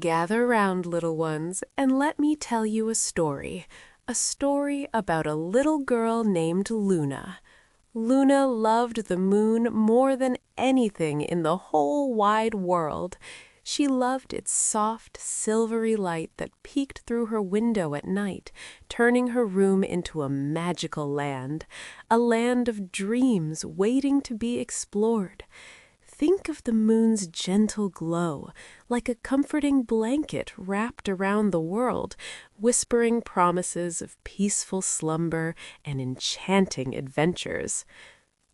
Gather round, little ones, and let me tell you a story about a little girl named Luna. Luna loved the moon more than anything in the whole wide world. She loved its soft, silvery light that peeked through her window at night, turning her room into a magical land, a land of dreams waiting to be explored. Think of the moon's gentle glow, like a comforting blanket wrapped around the world, whispering promises of peaceful slumber and enchanting adventures.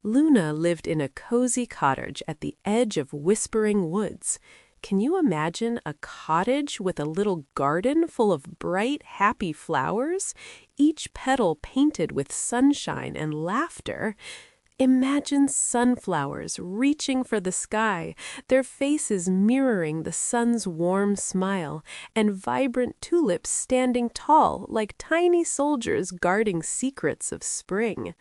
Luna lived in a cozy cottage at the edge of whispering woods. Can you imagine a cottage with a little garden full of bright, happy flowers, each petal painted with sunshine and laughter? Imagine sunflowers reaching for the sky, their faces mirroring the sun's warm smile, and vibrant tulips standing tall like tiny soldiers guarding secrets of spring.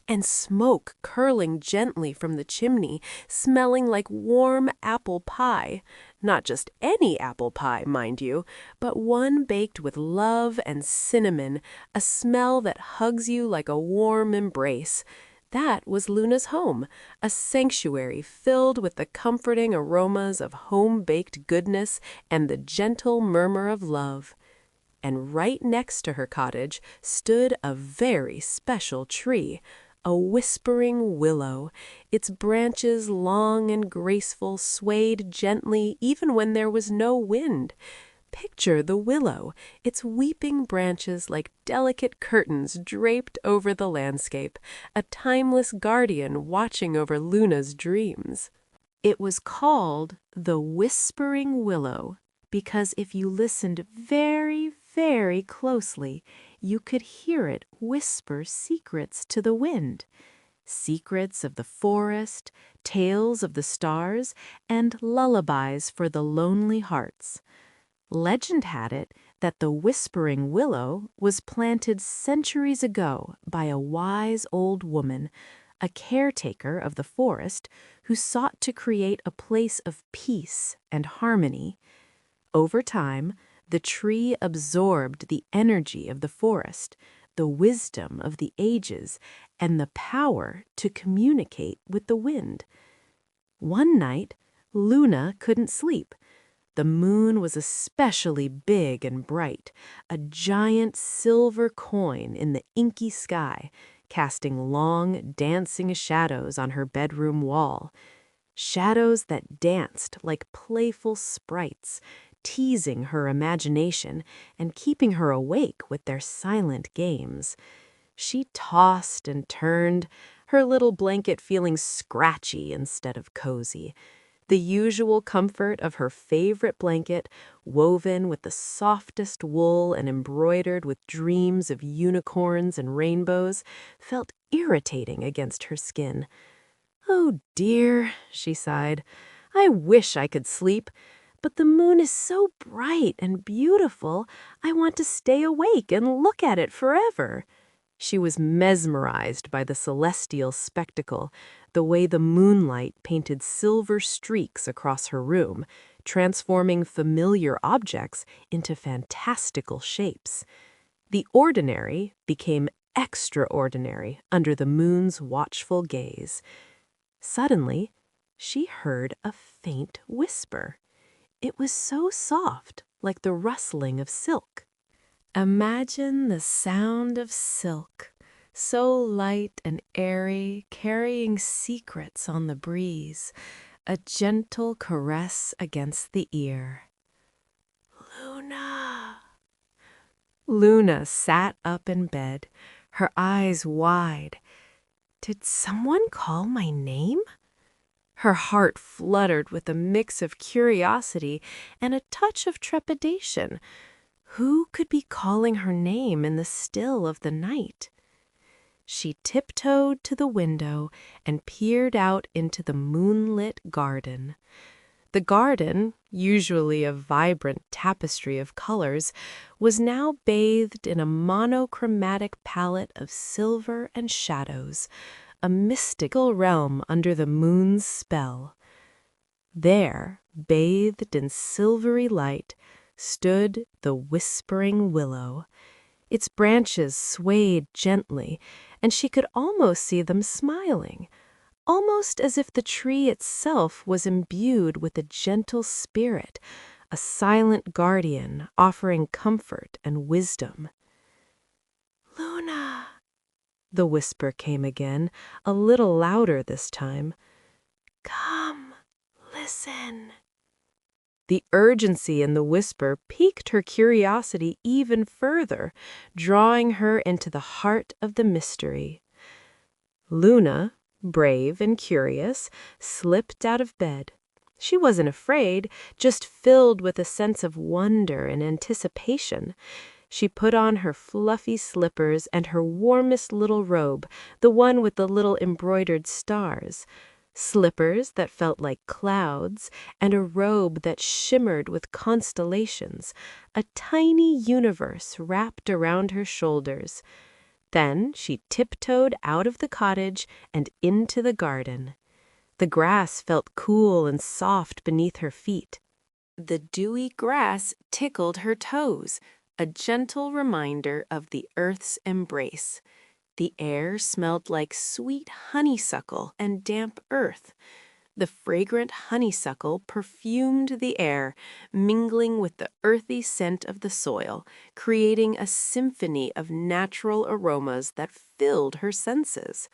And smoke curling gently from the chimney, smelling like warm apple pie. Not just any apple pie, mind you, but one baked with love and cinnamon, a smell that hugs you like a warm embrace. That was Luna's home, a sanctuary filled with the comforting aromas of home-baked goodness and the gentle murmur of love. And right next to her cottage stood a very special tree, a whispering willow. Its branches, long and graceful, swayed gently even when there was no wind. Picture the willow, its weeping branches like delicate curtains draped over the landscape, a timeless guardian watching over Luna's dreams. It was called the Whispering Willow because if you listened very, very closely, you could hear it whisper secrets to the wind. Secrets of the forest, tales of the stars, and lullabies for the lonely hearts. Legend had it that the whispering willow was planted centuries ago by a wise old woman, a caretaker of the forest who sought to create a place of peace and harmony. Over time, the tree absorbed the energy of the forest, the wisdom of the ages, and the power to communicate with the wind. One night, Luna couldn't sleep. The moon was especially big and bright, a giant silver coin in the inky sky, casting long, dancing shadows on her bedroom wall. Shadows that danced like playful sprites, teasing her imagination and keeping her awake with their silent games. She tossed and turned, her little blanket feeling scratchy instead of cozy. The usual comfort of her favorite blanket, woven with the softest wool and embroidered with dreams of unicorns and rainbows, felt irritating against her skin. "Oh dear," she sighed, "I wish I could sleep, but the moon is so bright and beautiful, I want to stay awake and look at it forever." She was mesmerized by the celestial spectacle, the way the moonlight painted silver streaks across her room, transforming familiar objects into fantastical shapes. The ordinary became extraordinary under the moon's watchful gaze. Suddenly, she heard a faint whisper. It was so soft, like the rustling of silk. Imagine the sound of silk, so light and airy, carrying secrets on the breeze, a gentle caress against the ear. "Luna!" Luna sat up in bed, her eyes wide. Did someone call my name? Her heart fluttered with a mix of curiosity and a touch of trepidation. Who could be calling her name in the still of the night? She tiptoed to the window and peered out into the moonlit garden. The garden, usually a vibrant tapestry of colors, was now bathed in a monochromatic palette of silver and shadows, a mystical realm under the moon's spell. There, bathed in silvery light, stood the whispering willow. Its branches swayed gently, and she could almost see them smiling, almost as if the tree itself was imbued with a gentle spirit, a silent guardian offering comfort and wisdom. "Luna," the whisper came again, a little louder this time. "Come, listen." The urgency in the whisper piqued her curiosity even further, drawing her into the heart of the mystery. Luna, brave and curious, slipped out of bed. She wasn't afraid, just filled with a sense of wonder and anticipation. She put on her fluffy slippers and her warmest little robe, the one with the little embroidered stars. Slippers that felt like clouds, and a robe that shimmered with constellations, a tiny universe wrapped around her shoulders. Then she tiptoed out of the cottage and into the garden. The grass felt cool and soft beneath her feet. The dewy grass tickled her toes, a gentle reminder of the earth's embrace. The air smelled like sweet honeysuckle and damp earth. The fragrant honeysuckle perfumed the air, mingling with the earthy scent of the soil, creating a symphony of natural aromas that filled her senses.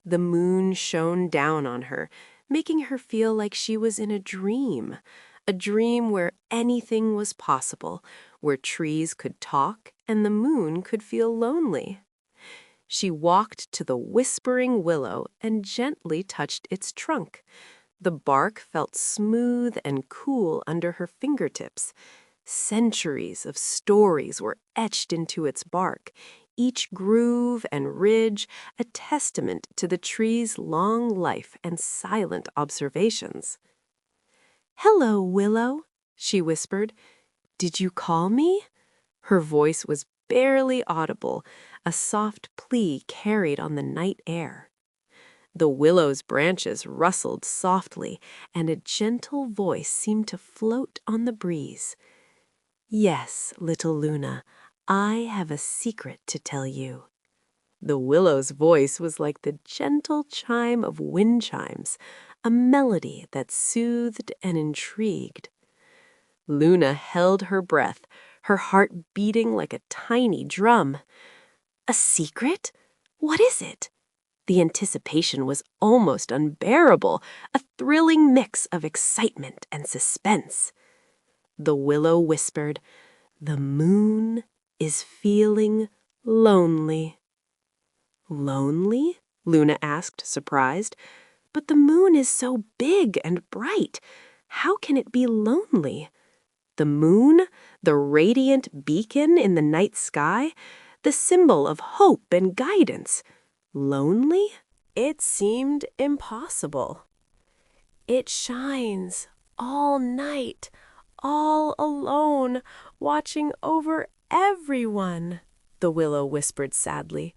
The moon shone down on her, making her feel like she was in a dream where anything was possible, where trees could talk and the moon could feel lonely. She walked to the whispering willow and gently touched its trunk. The bark felt smooth and cool under her fingertips. Centuries of stories were etched into its bark, each groove and ridge a testament to the tree's long life and silent observations. "Hello, Willow," she whispered. "Did you call me?" Her voice was barely audible, a soft plea carried on the night air. The willow's branches rustled softly, and a gentle voice seemed to float on the breeze. "Yes, little Luna, I have a secret to tell you." The willow's voice was like the gentle chime of wind chimes, a melody that soothed and intrigued. Luna held her breath, her heart beating like a tiny drum. "A secret? What is it?" The anticipation was almost unbearable, a thrilling mix of excitement and suspense. The willow whispered, "The moon is feeling lonely." "Lonely?" Luna asked, surprised. "But the moon is so big and bright. How can it be lonely?" The moon, the radiant beacon in the night sky, the symbol of hope and guidance. Lonely? It seemed impossible. "It shines all night, all alone, watching over everyone," the willow whispered sadly.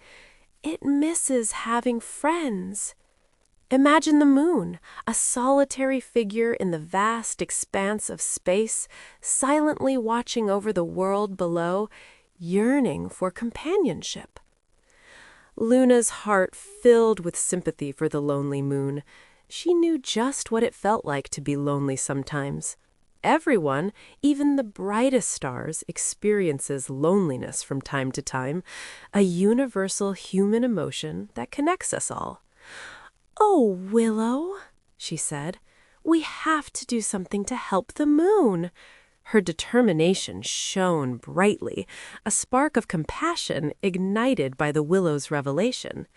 "It misses having friends." Imagine the moon, a solitary figure in the vast expanse of space, silently watching over the world below, yearning for companionship. Luna's heart filled with sympathy for the lonely moon. She knew just what it felt like to be lonely sometimes. Everyone, even the brightest stars, experiences loneliness from time to time, a universal human emotion that connects us all. "Oh, Willow," she said, "we have to do something to help the moon." Her determination shone brightly, a spark of compassion ignited by the willow's revelation.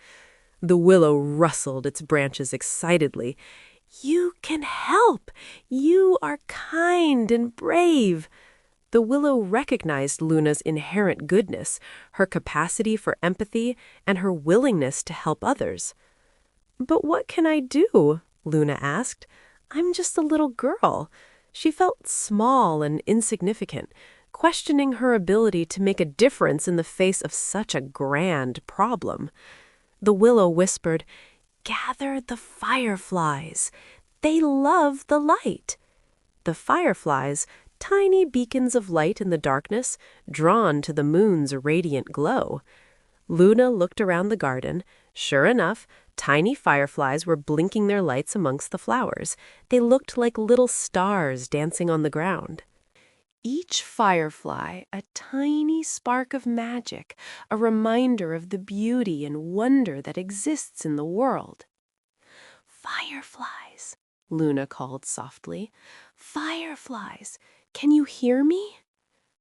The willow rustled its branches excitedly. "You can help! You are kind and brave." The willow recognized Luna's inherent goodness, her capacity for empathy, and her willingness to help others. "But what can I do?" Luna asked. "I'm just a little girl." She felt small and insignificant, questioning her ability to make a difference in the face of such a grand problem. The willow whispered, "Gather the fireflies. They love the light. The fireflies, tiny beacons of light in the darkness, drawn to the moon's radiant glow. Luna looked around the garden. Sure enough, tiny fireflies were blinking their lights amongst the flowers. They looked like little stars dancing on the ground. Each firefly a tiny spark of magic, a reminder of the beauty and wonder that exists in the world. "Fireflies," Luna called softly. "Fireflies, can you hear me?"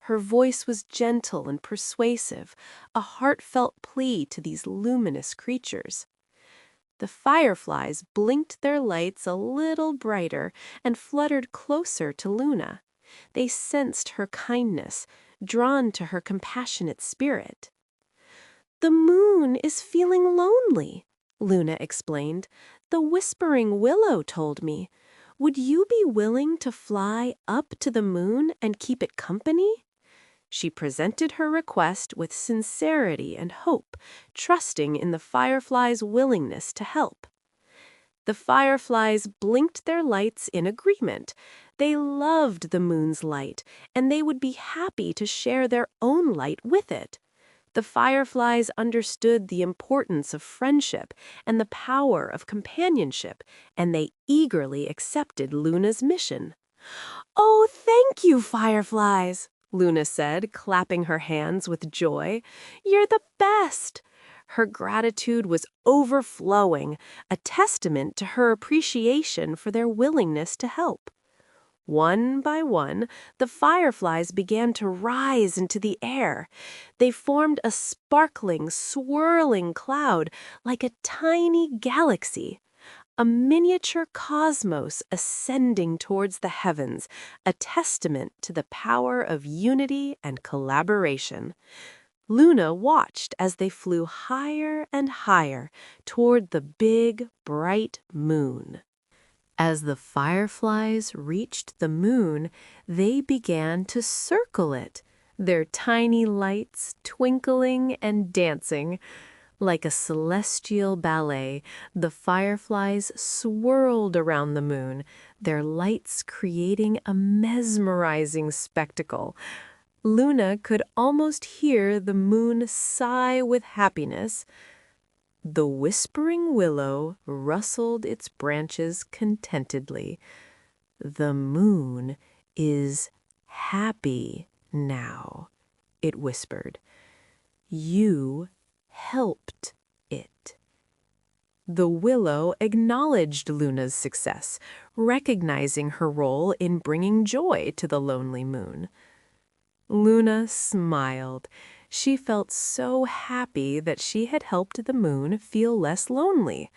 Her voice was gentle and persuasive, a heartfelt plea to these luminous creatures. The fireflies blinked their lights a little brighter and fluttered closer to Luna. They sensed her kindness, drawn to her compassionate spirit. "The moon is feeling lonely," Luna explained. "The whispering willow told me. Would you be willing to fly up to the moon and keep it company?" She presented her request with sincerity and hope, trusting in the fireflies' willingness to help. The fireflies blinked their lights in agreement. They loved the moon's light, and they would be happy to share their own light with it. The fireflies understood the importance of friendship and the power of companionship, and they eagerly accepted Luna's mission. "Oh, thank you, fireflies," Luna said, clapping her hands with joy. "You're the best." Her gratitude was overflowing, a testament to her appreciation for their willingness to help. One by one, the fireflies began to rise into the air. They formed a sparkling, swirling cloud like a tiny galaxy, a miniature cosmos ascending towards the heavens, a testament to the power of unity and collaboration. Luna watched as they flew higher and higher toward the big, bright moon. As the fireflies reached the moon, they began to circle it, their tiny lights twinkling and dancing. Like a celestial ballet, the fireflies swirled around the moon, their lights creating a mesmerizing spectacle. Luna could almost hear the moon sigh with happiness. The whispering willow rustled its branches contentedly. "The moon is happy now," it whispered. "You helped it." The willow acknowledged Luna's success, recognizing her role in bringing joy to the lonely moon. Luna smiled. She felt so happy that she had helped the moon feel less lonely.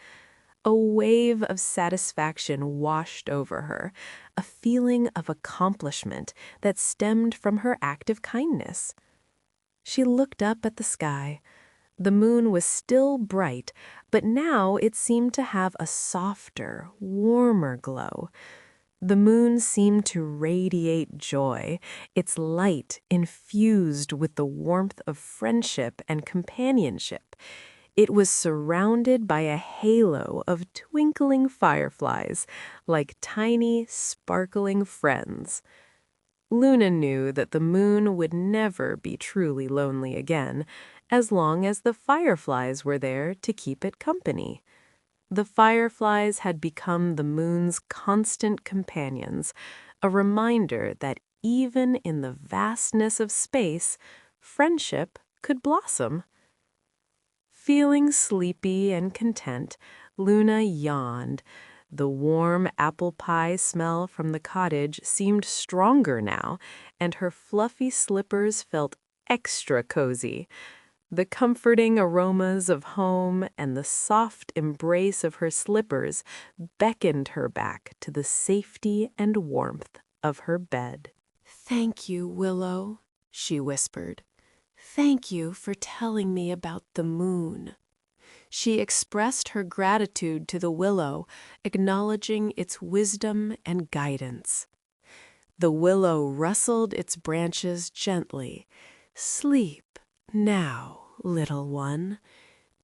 A wave of satisfaction washed over her, a feeling of accomplishment that stemmed from her act of kindness. She looked up at the sky. The moon was still bright, but now it seemed to have a softer, warmer glow. The moon seemed to radiate joy, its light infused with the warmth of friendship and companionship. It was surrounded by a halo of twinkling fireflies, like tiny, sparkling friends. Luna knew that the moon would never be truly lonely again, as long as the fireflies were there to keep it company. The fireflies had become the moon's constant companions, a reminder that even in the vastness of space, friendship could blossom. Feeling sleepy and content, Luna yawned. The warm apple pie smell from the cottage seemed stronger now, and her fluffy slippers felt extra cozy. The comforting aromas of home and the soft embrace of her slippers beckoned her back to the safety and warmth of her bed. "Thank you, Willow," she whispered. "Thank you for telling me about the moon." She expressed her gratitude to the willow, acknowledging its wisdom and guidance. The willow rustled its branches gently. "Sleep now, little one.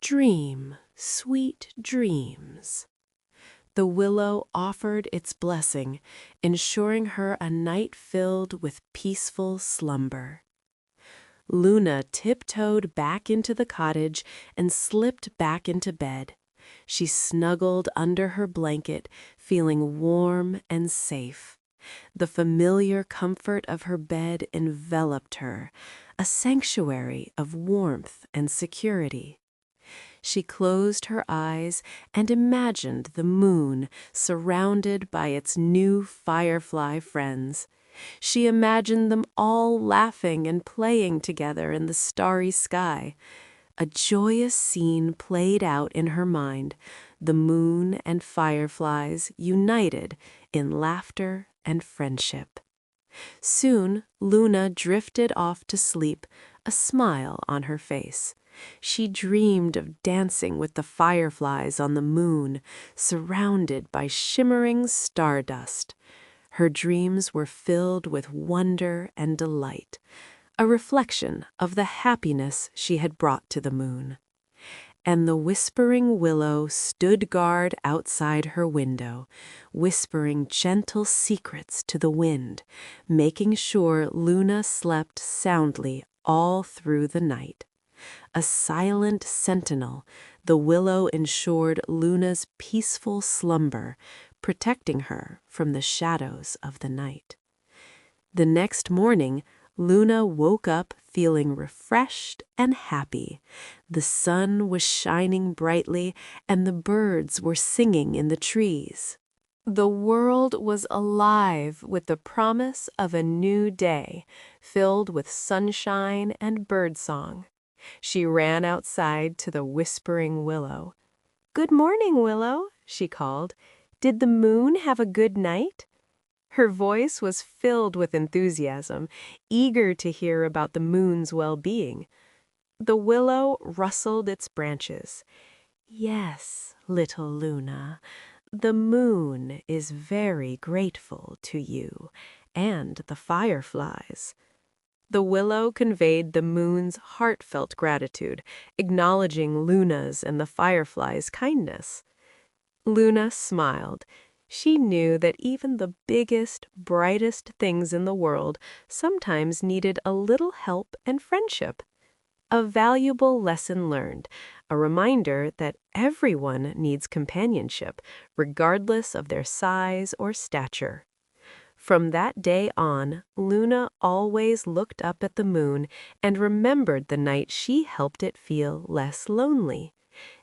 Dream sweet dreams." The willow offered its blessing, ensuring her a night filled with peaceful slumber. Luna tiptoed back into the cottage and slipped back into bed. She snuggled under her blanket, feeling warm and safe. The familiar comfort of her bed enveloped her, a sanctuary of warmth and security. She closed her eyes and imagined the moon surrounded by its new firefly friends. She imagined them all laughing and playing together in the starry sky. A joyous scene played out in her mind, the moon and fireflies united in laughter and friendship. Soon Luna drifted off to sleep, a smile on her face. She dreamed of dancing with the fireflies on the moon, surrounded by shimmering stardust. Her dreams were filled with wonder and delight, a reflection of the happiness she had brought to the moon. And the whispering willow stood guard outside her window, whispering gentle secrets to the wind, making sure Luna slept soundly all through the night. A silent sentinel, the willow ensured Luna's peaceful slumber, protecting her from the shadows of the night. The next morning, Luna woke up feeling refreshed and happy. The sun was shining brightly, and the birds were singing in the trees. The world was alive with the promise of a new day, filled with sunshine and birdsong. She ran outside to the whispering willow. "Good morning, Willow," she called. "Did the moon have a good night?" Her voice was filled with enthusiasm, eager to hear about the moon's well-being. The willow rustled its branches. "Yes, little Luna, the moon is very grateful to you and the fireflies." The willow conveyed the moon's heartfelt gratitude, acknowledging Luna's and the fireflies' kindness. Luna smiled. She knew that even the biggest, brightest things in the world sometimes needed a little help and friendship. A valuable lesson learned, a reminder that everyone needs companionship, regardless of their size or stature. From that day on, Luna always looked up at the moon and remembered the night she helped it feel less lonely.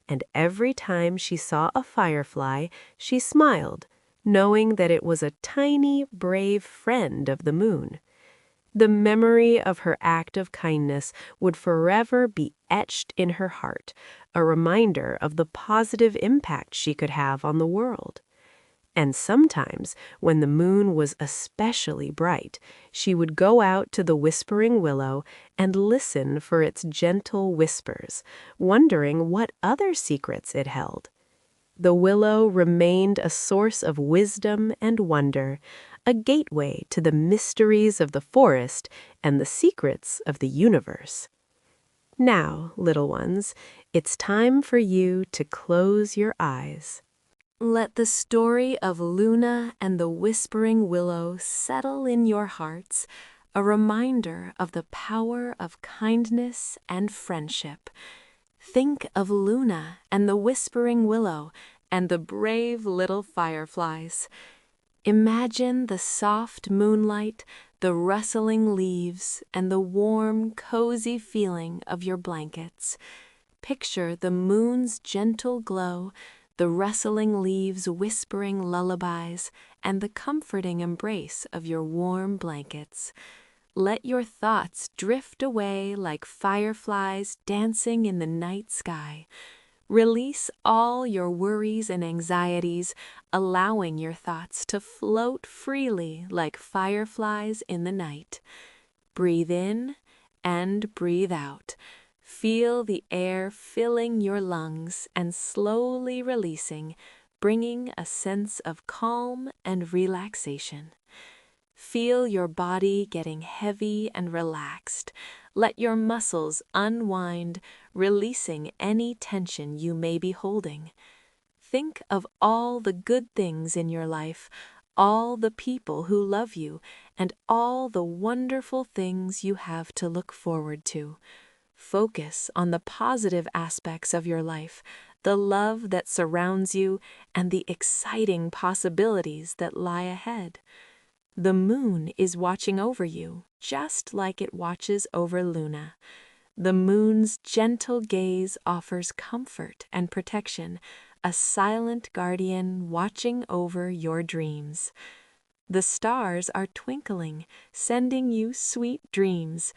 And every time she saw a firefly, she smiled, knowing that it was a tiny, brave friend of the moon. The memory of her act of kindness would forever be etched in her heart, a reminder of the positive impact she could have on the world. And sometimes, when the moon was especially bright, she would go out to the whispering willow and listen for its gentle whispers, wondering what other secrets it held. The willow remained a source of wisdom and wonder, a gateway to the mysteries of the forest and the secrets of the universe. Now, little ones, it's time for you to close your eyes. Let the story of Luna and the whispering willow settle in your hearts, a reminder of the power of kindness and friendship. Think of Luna and the whispering willow and the brave little fireflies. Imagine the soft moonlight, the rustling leaves, and the warm, cozy feeling of your blankets. Picture the moon's gentle glow, the rustling leaves whispering lullabies, and the comforting embrace of your warm blankets. Let your thoughts drift away like fireflies dancing in the night sky. Release all your worries and anxieties, allowing your thoughts to float freely like fireflies in the night. Breathe in and breathe out. Feel the air filling your lungs and slowly releasing, bringing a sense of calm and relaxation. Feel your body getting heavy and relaxed. Let your muscles unwind, releasing any tension you may be holding. think of all the good things in your life, all the people who love you, and all the wonderful things you have to look forward to. Focus on the positive aspects of your life, the love that surrounds you, and the exciting possibilities that lie ahead. The moon is watching over you, just like it watches over Luna. The moon's gentle gaze offers comfort and protection, a silent guardian watching over your dreams. The stars are twinkling, sending you sweet dreams.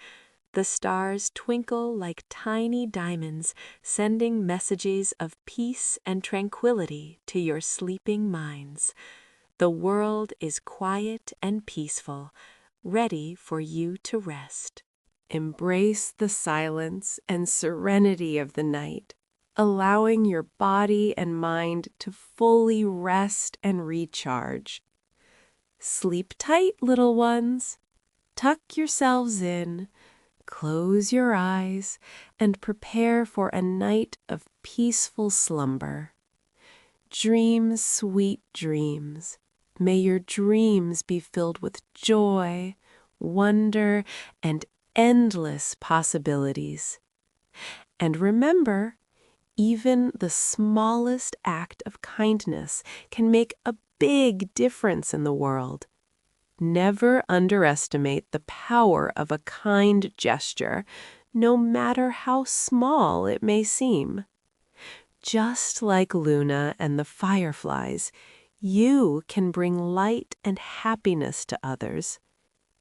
The stars twinkle like tiny diamonds, sending messages of peace and tranquility to your sleeping minds. The world is quiet and peaceful, ready for you to rest. Embrace the silence and serenity of the night, allowing your body and mind to fully rest and recharge. Sleep tight, little ones. Tuck yourselves in, close your eyes, and prepare for a night of peaceful slumber. Dream sweet dreams. May your dreams be filled with joy, wonder, and endless possibilities. And remember, even the smallest act of kindness can make a big difference in the world. Never underestimate the power of a kind gesture, no matter how small it may seem. Just like Luna and the fireflies, you can bring light and happiness to others.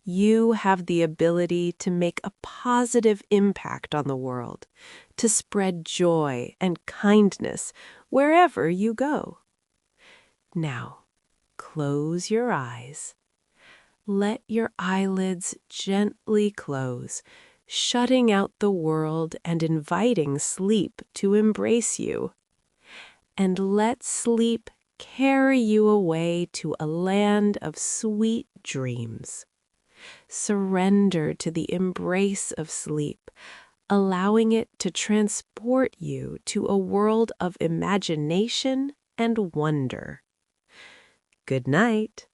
You have the ability to make a positive impact on the world, to spread joy and kindness wherever you go. Now, close your eyes. Let your eyelids gently close, shutting out the world and inviting sleep to embrace you. And let sleep carry you away to a land of sweet dreams. Surrender to the embrace of sleep, allowing it to transport you to a world of imagination and wonder. Good night.